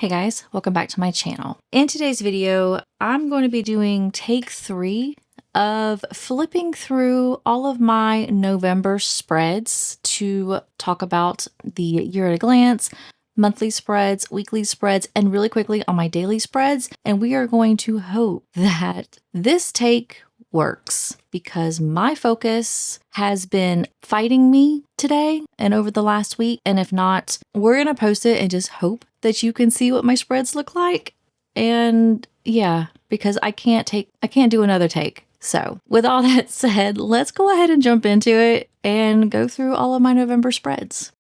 Hey guys, welcome back to my channel. In today's video, I'm going to be doing take 3 of flipping through all of my November spreads to talk about the year at a glance, monthly spreads, weekly spreads, and really quickly on my daily spreads. And we are going to hope that this take works because my focus has been fighting me today and over the last week. And if not, we're going to post it and just hope that you can see what my spreads look like. And yeah, because I can't do another take. So with all that said, let's go ahead and jump into it and go through all of my November spreads.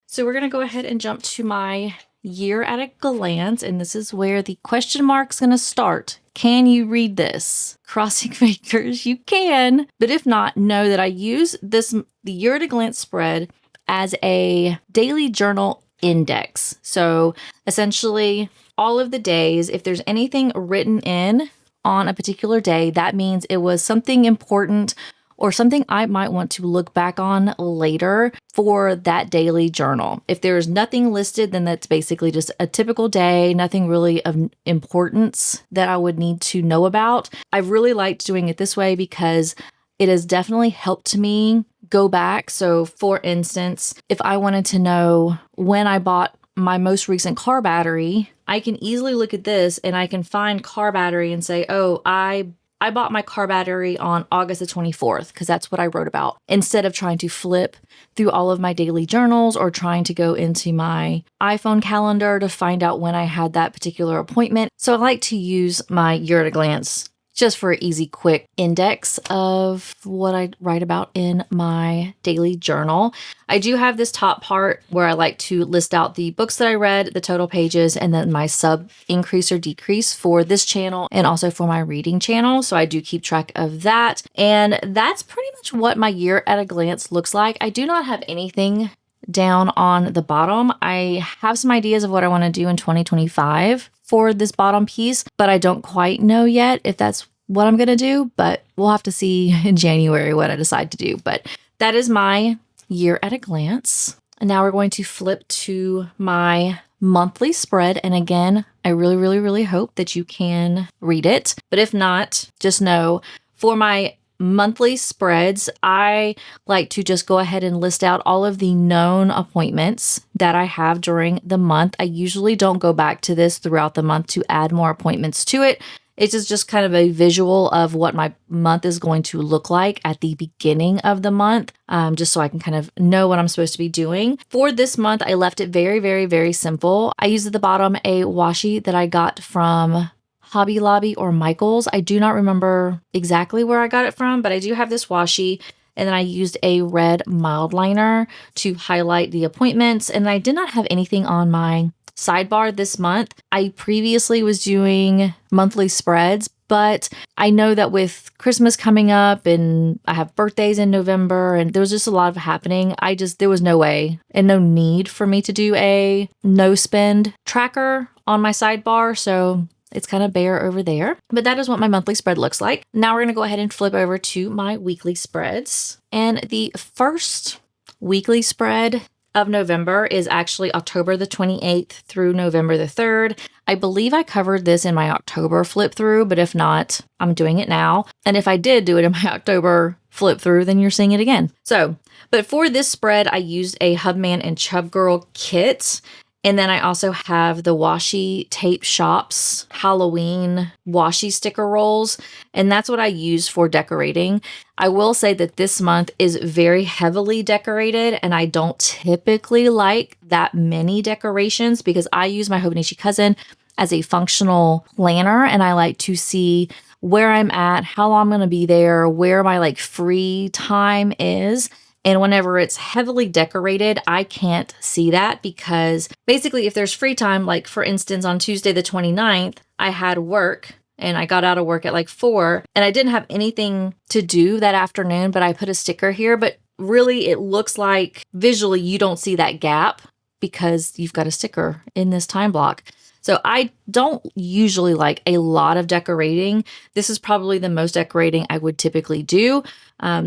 So we're going to go ahead and jump to my year at a glance, and this is where the question mark's going to start. Can you read this? Crossing fingers, you can. But if not, know that I use the year at a glance spread as a daily journal index. So essentially, all of the days, if there's anything written in on a particular day, that means it was something important or something I might want to look back on later for that daily journal. If there's nothing listed, then that's basically just a typical day, nothing really of importance that I would need to know about. I've really liked doing it this way because it has definitely helped me go back. So for instance, if I wanted to know when I bought my most recent car battery, I can easily look at this and I can find car battery and say, oh, I bought my car battery on August the 24th because that's what I wrote about, instead of trying to flip through all of my daily journals or trying to go into my iPhone calendar to find out when I had that particular appointment. So I like to use my year at a glance just for an easy, quick index of what I write about in my daily journal. I do have this top part where I like to list out the books that I read, the total pages, and then my sub increase or decrease for this channel and also for my reading channel. So I do keep track of that. And that's pretty much what my year at a glance looks like. I do not have anything down on the bottom. I have some ideas of what I want to do in 2025 for this bottom piece, but I don't quite know yet if that's what I'm going to do, but we'll have to see in January what I decide to do. But that is my year at a glance. And now we're going to flip to my monthly spread. And again, I really hope that you can read it. But if not, just know for my monthly spreads, I like to just go ahead and list out all of the known appointments that I have during the month. I usually don't go back to this throughout the month to add more appointments to it. It's just kind of a visual of what my month is going to look like at the beginning of the month, just so I can kind of know what I'm supposed to be doing. For this month, I left it very simple. I used at the bottom a washi that I got from Hobby Lobby or Michael's. I do not remember exactly where I got it from, but I do have this washi. And then I used a red mild liner to highlight the appointments. And I did not have anything on my sidebar this month. I previously was doing monthly spreads, but I know that with Christmas coming up and I have birthdays in November and there was just a lot of happening, there was no way and no need for me to do a no spend tracker on my sidebar. So it's kind of bare over there, but that is what my monthly spread looks like. Now we're going to go ahead and flip over to my weekly spreads. And the first weekly spread of November is actually October the 28th through November the 3rd. I believe I covered this in my October flip through, but if not, I'm doing it now. And if I did do it in my October flip through, then you're seeing it again. But for this spread, I used a Hubman and Chub Girl kit. And then I also have the Washi Tape Shops Halloween washi sticker rolls. And that's what I use for decorating. I will say that this month is very heavily decorated and I don't typically like that many decorations because I use my Hobonichi Cousin as a functional planner and I like to see where I'm at, how long I'm going to be there, where my free time is. And whenever it's heavily decorated, I can't see that because basically if there's free time, like for instance, on Tuesday the 29th, I had work and I got out of work at 4 and I didn't have anything to do that afternoon, but I put a sticker here. But really it looks like visually you don't see that gap because you've got a sticker in this time block. So I don't usually like a lot of decorating. This is probably the most decorating I would typically do.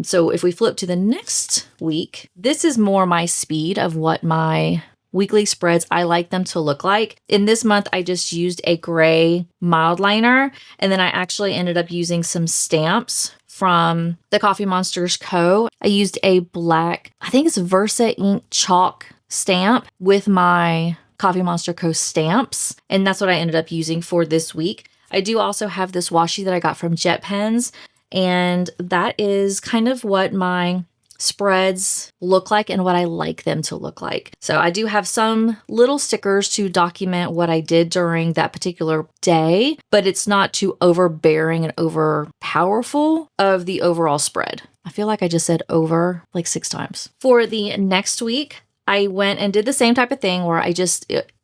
So if we flip to the next week, this is more my speed of what my weekly spreads I like them to look like. In this month, I just used a gray mild liner, and then I actually ended up using some stamps from the Coffee Monsters Co. I used a black, I think it's Versa ink chalk stamp with my Coffee Monster Co. stamps, and that's what I ended up using for this week. I do also have this washi that I got from Jet Pens, and that is kind of what my spreads look like and what I like them to look like. So I do have some little stickers to document what I did during that particular day, but it's not too overbearing and over powerful of the overall spread. I feel like I just said over like 6 times. For the next week, I went and did the same type of thing where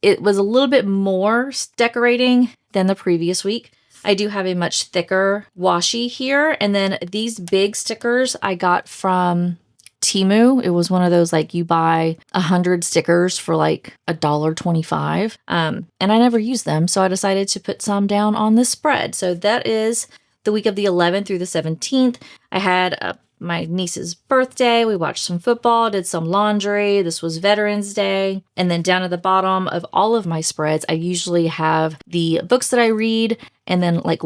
it was a little bit more decorating than the previous week. I do have a much thicker washi here. And then these big stickers I got from Temu. It was one of those, like, you buy 100 stickers for like $1.25. And I never used them. So I decided to put some down on this spread. So that is the week of the 11th through the 17th. I had my niece's birthday. We watched some football, did some laundry. This was Veterans Day. And then down at the bottom of all of my spreads, I usually have the books that I read and then like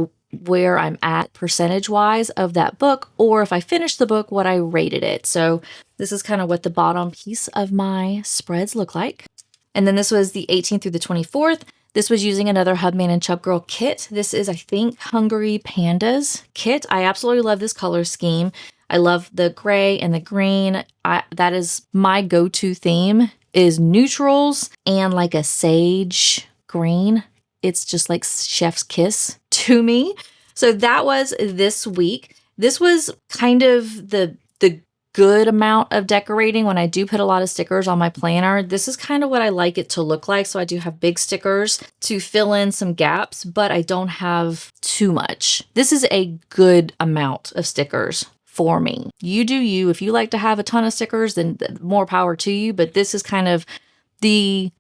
where I'm at percentage wise of that book, or if I finished the book, what I rated it. So this is kind of what the bottom piece of my spreads look like. And then this was the 18th through the 24th. This was using another Hubman and Chub Girl kit. This is, I think, Hungry Pandas kit. I absolutely love this color scheme. I love the gray and the green. That is my go-to theme, is neutrals and like a sage green. It's just like chef's kiss to me. So that was this week. This was kind of the good amount of decorating. When I do put a lot of stickers on my planner, this is kind of what I like it to look like. So I do have big stickers to fill in some gaps, but I don't have too much. This is a good amount of stickers for me. You do you. If you like to have a ton of stickers, then more power to you. But this is kind of the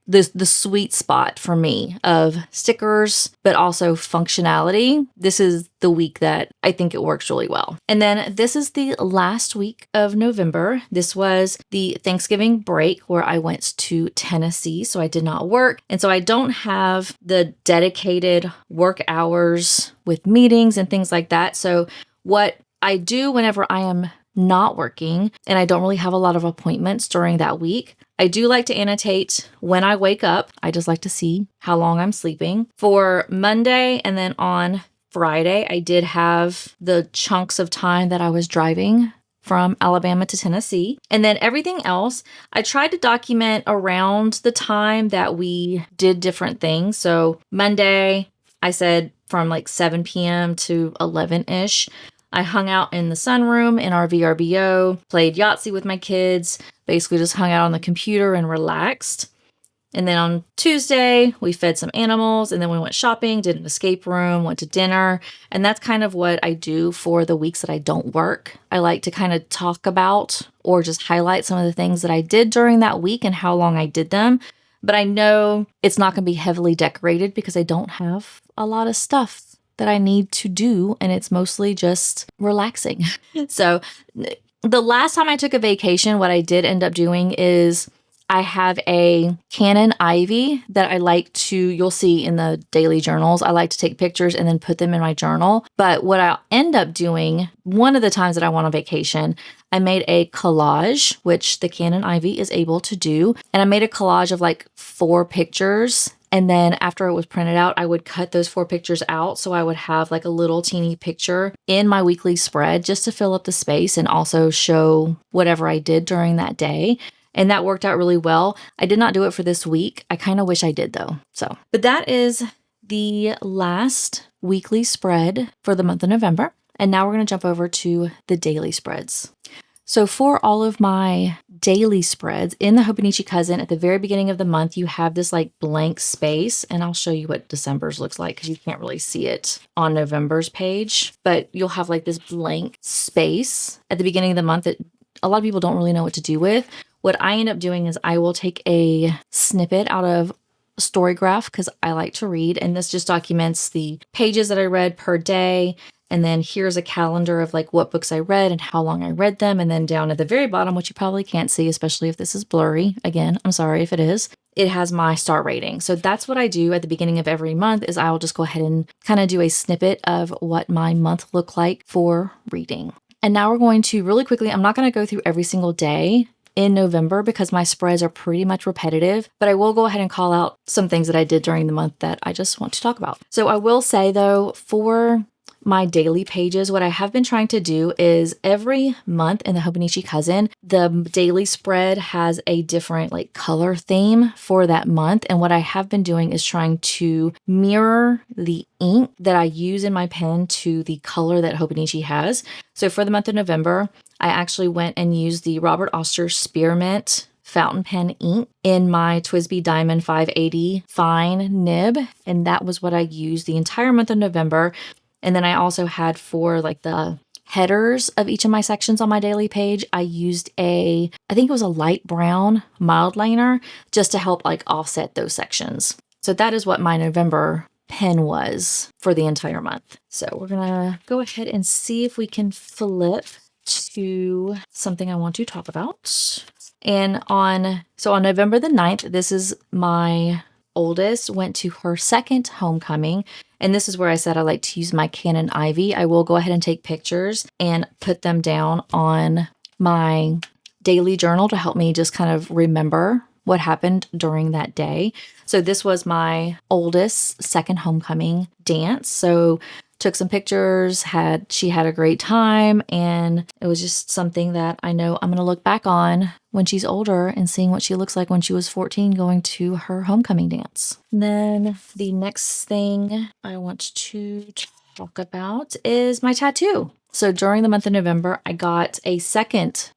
sweet spot for me of stickers, but also functionality. This is the week that I think it works really well. And then this is the last week of November. This was the Thanksgiving break where I went to Tennessee, so I did not work. And so I don't have the dedicated work hours with meetings and things like that. So what I do whenever I am not working and I don't really have a lot of appointments during that week, I do like to annotate when I wake up. I just like to see how long I'm sleeping. For Monday and then on Friday, I did have the chunks of time that I was driving from Alabama to Tennessee. And then everything else, I tried to document around the time that we did different things. So Monday, I said from like 7 p.m. to 11-ish. I hung out in the sunroom in our VRBO, played Yahtzee with my kids, basically just hung out on the computer and relaxed. And then on Tuesday, we fed some animals, and then we went shopping, did an escape room, went to dinner. And that's kind of what I do for the weeks that I don't work. I like to kind of talk about or just highlight some of the things that I did during that week and how long I did them. But I know it's not going to be heavily decorated because I don't have a lot of stuff that I need to do, and it's mostly just relaxing. So the last time I took a vacation, what I did end up doing is I have a Canon Ivy that I like to, you'll see in the daily journals, I like to take pictures and then put them in my journal. But what I'll end up doing, one of the times that I went on vacation, I made a collage, which the Canon Ivy is able to do. And I made a collage of like 4 pictures. And then after it was printed out, I would cut those 4 pictures out. So I would have like a little teeny picture in my weekly spread just to fill up the space and also show whatever I did during that day. And that worked out really well. I did not do it for this week. I kind of wish I did though. But that is the last weekly spread for the month of November. And now we're going to jump over to the daily spreads. So for all of my daily spreads in the Hobonichi Cousin, at the very beginning of the month, you have this like blank space, and I'll show you what December's looks like because you can't really see it on November's page, but you'll have like this blank space at the beginning of the month that a lot of people don't really know what to do with. What I end up doing is I will take a snippet out of story graph because I like to read, and this just documents the pages that I read per day. And then here's a calendar of like what books I read and how long I read them. And then down at the very bottom, which you probably can't see, especially if this is blurry. Again, I'm sorry if it is. It has my star rating. So that's what I do at the beginning of every month is I'll just go ahead and kind of do a snippet of what my month looked like for reading. And now we're going to really quickly, I'm not going to go through every single day in November because my spreads are pretty much repetitive, but I will go ahead and call out some things that I did during the month that I just want to talk about. So I will say though, for my daily pages, what I have been trying to do is every month in the Hobonichi Cousin, the daily spread has a different like color theme for that month. And what I have been doing is trying to mirror the ink that I use in my pen to the color that Hobonichi has. So for the month of November, I actually went and used the Robert Oster Spearmint fountain pen ink in my TWSBI Diamond 580 fine nib. And that was what I used the entire month of November. And then I also had for like the headers of each of my sections on my daily page, I used I think it was a light brown mild liner just to help like offset those sections. So that is what my November pen was for the entire month. So we're gonna go ahead and see if we can flip to something I want to talk about. And on November the 9th, this is my oldest went to her second homecoming. And this is where I said I like to use my Canon Ivy. I will go ahead and take pictures and put them down on my daily journal to help me just kind of remember what happened during that day. So this was my oldest second homecoming dance. So took some pictures, she had a great time, and it was just something that I know I'm going to look back on when she's older and seeing what she looks like when she was 14 going to her homecoming dance. And then the next thing I want to talk about is my tattoo. So during the month of November, I got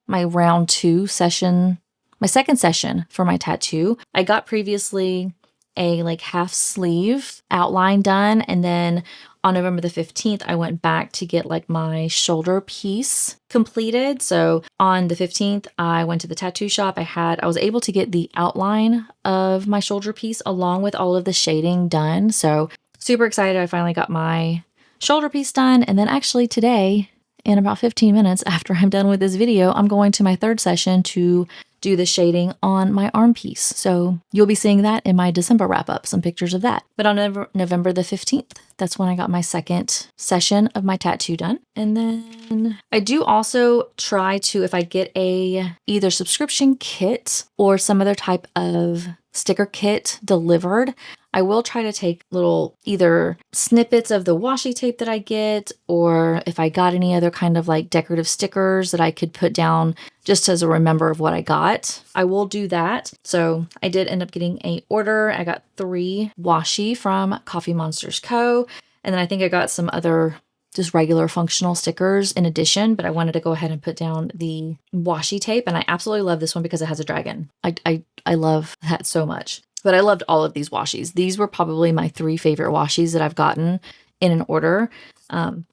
my round 2 session, my second session for my tattoo. I got previously a like half sleeve outline done, and then on November the 15th, I went back to get like my shoulder piece completed. So on the 15th, I went to the tattoo shop. I was able to get the outline of my shoulder piece along with all of the shading done. So super excited. I finally got my shoulder piece done. And then actually today, in about 15 minutes after I'm done with this video, I'm going to my third session to do the shading on my arm piece. So you'll be seeing that in my December wrap up, some pictures of that. But on November the 15th, that's when I got my second session of my tattoo done. And then I do also try to, if I get either subscription kit or some other type of sticker kit delivered, I will try to take little either snippets of the washi tape that I get, or if I got any other kind of like decorative stickers that I could put down just as a remember of what I got, I will do that. So I did end up getting an order. I got 3 washi from Coffee Monsters Co. And then I think I got some other just regular functional stickers in addition, but I wanted to go ahead and put down the washi tape. And I absolutely love this one because it has a dragon. I love that so much. But I loved all of these washis. These were probably my 3 favorite washis that I've gotten in an order.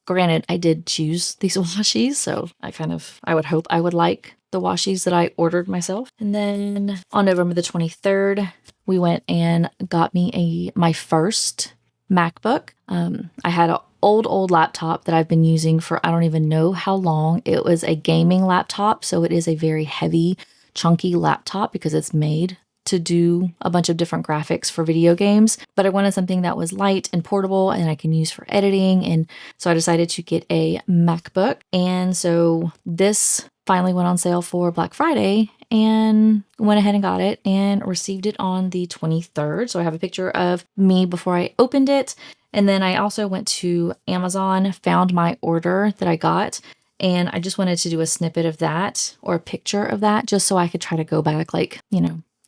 Granted, I did choose these washis, so I would hope I would like the washis that I ordered myself. And then on November the 23rd, we went and got me my first MacBook. I had an old laptop that I've been using for I don't even know how long. It was a gaming laptop, so it is a very heavy, chunky laptop because it's made to do a bunch of different graphics for video games, but I wanted something that was light and portable and I can use for editing. And so I decided to get a MacBook. And so this finally went on sale for Black Friday and went ahead and got it and received it on the 23rd. So I have a picture of me before I opened it. And then I also went to Amazon, found my order that I got, and I just wanted to do a snippet of that or a picture of that just so I could try to go back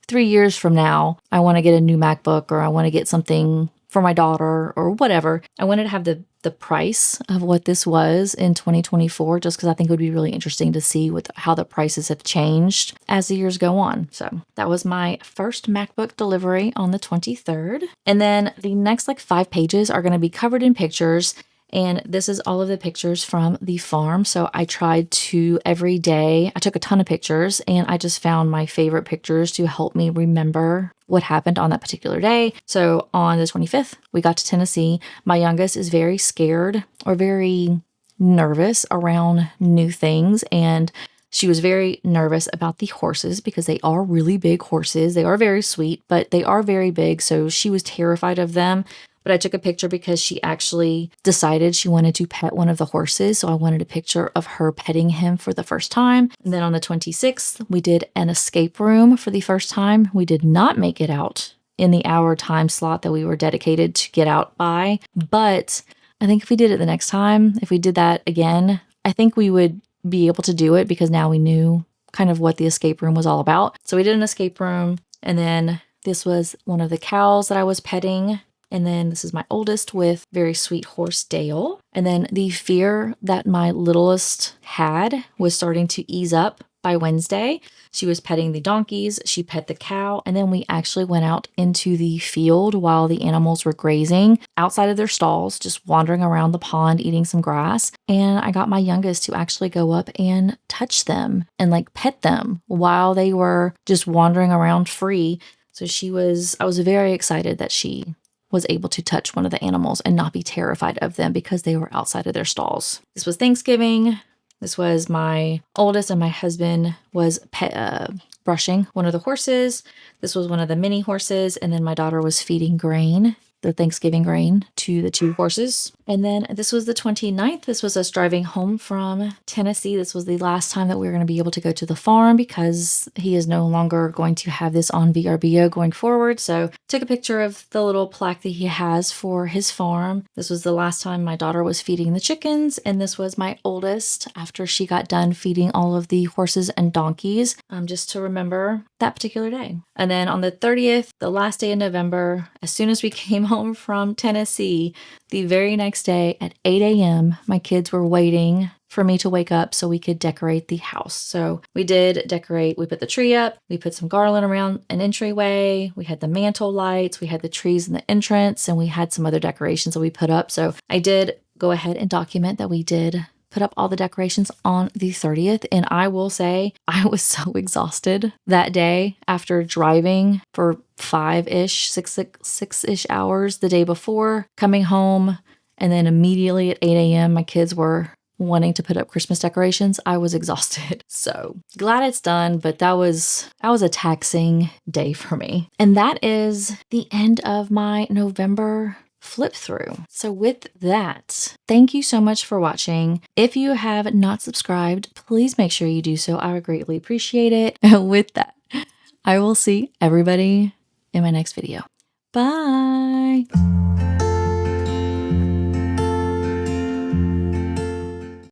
3 years from now, I want to get a new MacBook or I want to get something for my daughter or whatever. I wanted to have the price of what this was in 2024 just because I think it would be really interesting to see how the prices have changed as the years go on. So that was my first MacBook delivery on the 23rd. And then the next 5 pages are going to be covered in pictures. And this is all of the pictures from the farm. So I tried to every day, I took a ton of pictures and I just found my favorite pictures to help me remember what happened on that particular day. So on the 25th, we got to Tennessee. My youngest is very scared or very nervous around new things. And she was very nervous about the horses because they are really big horses. They are very sweet, but they are very big. So she was terrified of them. But I took a picture because she actually decided she wanted to pet one of the horses. So I wanted a picture of her petting him for the first time. And then on the 26th, we did an escape room for the first time. We did not make it out in the hour time slot that we were dedicated to get out by. But I think if we did it the next time, if we did that again, I think we would be able to do it because now we knew kind of what the escape room was all about. So we did an escape room, and then this was one of the cows that I was petting. And then this is my oldest with very sweet horse Dale. And then the fear that my littlest had was starting to ease up by Wednesday. She was petting the donkeys, she pet the cow, and then we actually went out into the field while the animals were grazing outside of their stalls, just wandering around the pond, eating some grass. And I got my youngest to actually go up and touch them and like pet them while they were just wandering around free. So I was very excited that she was able to touch one of the animals and not be terrified of them because they were outside of their stalls. This was Thanksgiving. This was my oldest, and my husband was brushing one of the horses. This was one of the mini horses. And then my daughter was feeding grain, the Thanksgiving grain, to the two horses. And then this was the 29th. This was us driving home from Tennessee. This was the last time that we were going to be able to go to the farm because he is no longer going to have this on VRBO going forward. So took a picture of the little plaque that he has for his farm. This was the last time my daughter was feeding the chickens. And this was my oldest after she got done feeding all of the horses and donkeys, just to remember that particular day. And then on the 30th, the last day in November, as soon as we came home from Tennessee, the very next day at 8 a.m., my kids were waiting for me to wake up so we could decorate the house. So we did decorate. We put the tree up. We put some garland around an entryway. We had the mantle lights. We had the trees in the entrance, and we had some other decorations that we put up. So I did go ahead and document that we did put up all the decorations on the 30th. And I will say I was so exhausted that day after driving for 6-ish hours the day before, coming home, and then immediately at 8 a.m. my kids were wanting to put up Christmas decorations. I was exhausted. So glad it's done, but that was a taxing day for me. And that is the end of my November flip through. So with that, thank you so much for watching. If you have not subscribed, please make sure you do so. I would greatly appreciate it. And with that, I will see everybody in my next video. Bye.